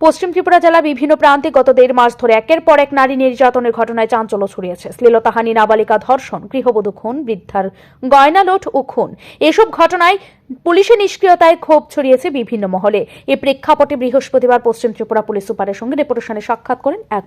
পশ্চিম ত্রিপুরা জেলার বিভিন্ন প্রান্তে গত 1.5 মাস ধরে একের পর এক নারী নির্যাতনের ঘটনায় চাঞ্চল্য ছড়িয়েছে। শ্লীলতাহানি, নাবালিকা ধর্ষণ, গৃহবধূ খুন, বৃদ্ধার গয়না লুট ও খুন, এসব ঘটনায় পুলিশের নিষ্ক্রিয়তায় ক্ষোভ ছড়িয়েছে বিভিন্ন মহলে। এই প্রেক্ষাপটে বৃহস্পতিবার পশ্চিম ত্রিপুরা পুলিশ সুপারের সঙ্গে ডেপুটেশনে সাক্ষাৎ করেন এক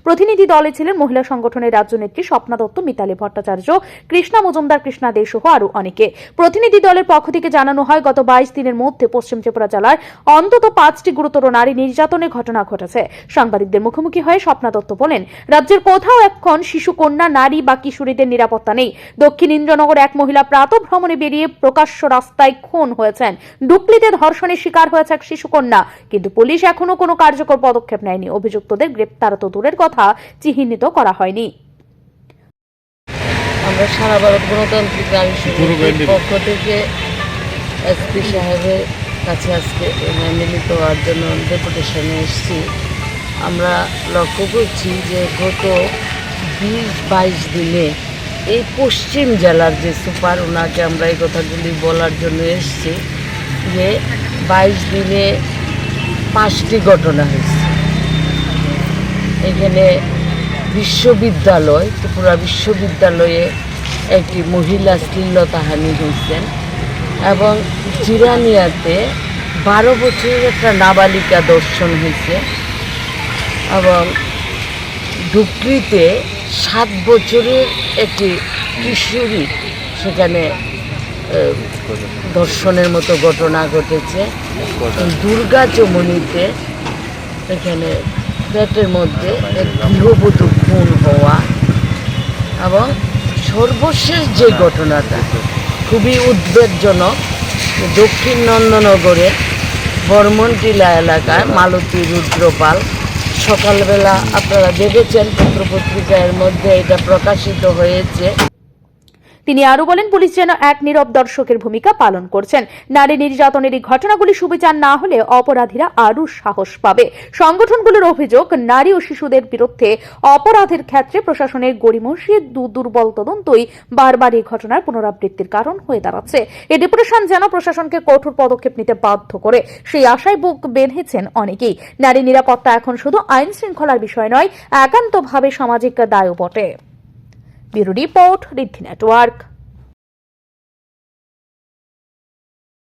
প্রতিনিধি দলে ছিলেন মহিলা সংগঠনের রাজ্য নেত্রী স্বপ্না দত্ত, মিতালি ভট্টাচার্য, কৃষ্ণা মজুমদার, কৃষ্ণা দে সহ আরো অনেকে। প্রতিনিধি দলের পক্ষ থেকে জানানো হয়, গত 22 দিনের মধ্যে পশ্চিম ত্রিপুরা জেলার অন্তত 5টি গুরুতর নারী নির্যাতনের ঘটনা ঘটেছে। সাংবাদিকদের মুখোমুখি হয়ে স্বপ্না দত্ত বলেন, রাজ্যের কোথাও এখন শিশু কন্যা, নারী বা কিশোরীদের নিরাপত্তা নেই। দক্ষিণ ইন্দ্রনগর এক মহিলা প্রাতঃভ্রমণে বেরিয়ে প্রকাশ্য রাস্তায় খুন হয়েছেন। ডুকলিতে ধর্ষণের শিকার হয়েছে এক শিশুকন্যা, কিন্তু পুলিশ এখনো কোনো কার্যকর পদক্ষেপ নেয়নি। অভিযুক্তদের গ্রেপ্তার তো দূরের কথা, চিহ্নিত করা হয়নি। আমরা সারা ভারত গণতান্ত্রিক নারী সমিতির পক্ষ থেকে এসপি সাহেবের কাছে আজকে মিলিত হওয়ার জন্য ডেপুটেশনে এসেছি। আমরা লক্ষ্য করছি যে গত 20-22 দিনে এই পশ্চিম জেলার যে সুপার, ওনাকে আমরা এই কথাগুলি বলার জন্য এসেছি যে 22 দিনে 5টি ঘটনা হয়েছে। এখানে বিশ্ববিদ্যালয়, ত্রিপুরা বিশ্ববিদ্যালয়ে একটি মহিলা শ্লীলতাহানি হয়েছেন এবং জিরানিয়াতে 12 বছরের একটা নাবালিকা ধর্ষণ হয়েছে এবং ডুকরিতে 7 বছরের একটি কিশোরী সেখানে ধর্ষণের মতো ঘটনা ঘটেছে। দুর্গা চমনিতে এখানে পেটের মধ্যে এক গৃহবধূ খুন হওয়া এবং সর্বশেষ যে ঘটনাটা খুবই উদ্বেগজনক, দক্ষিণ নন্দনগরের বর্মনটিলা এলাকায় মালতী রুদ্রপাল, সকালবেলা আপনারা দেখেছেন পত্রপত্রিকার মধ্যে এটা প্রকাশিত হয়েছে। তিনি আরো বলেন, পুলিশ যেন এক নীরব দর্শকের ভূমিকা পালন করছেন। নারী নির্যাতনের এই ঘটনাগুলি সুবিচার না হলে অপরাধীরা আরো সাহস পাবে। সংগঠনগুলোর অভিযোগ, নারী ও শিশুদের বিরুদ্ধে অপরাধের ক্ষেত্রে প্রশাসনের গড়িমসি, দুর্বল তদন্তই বারবার এই ঘটনার পুনরাবৃত্তির কারণ হয়ে দাঁড়াচ্ছে। এই ডেপুটেশন যেন প্রশাসনকে কঠোর পদক্ষেপ নিতে বাধ্য করে, সেই আশায় বুক বেঁধেছেন অনেকেই। নারী নিরাপত্তা এখন শুধু আইন শৃঙ্খলার বিষয় নয়, একান্তভাবে সামাজিক দায়ও বটে। ব্যুরো রিপোর্ট, ঋদ্ধি নেটওয়ার্ক।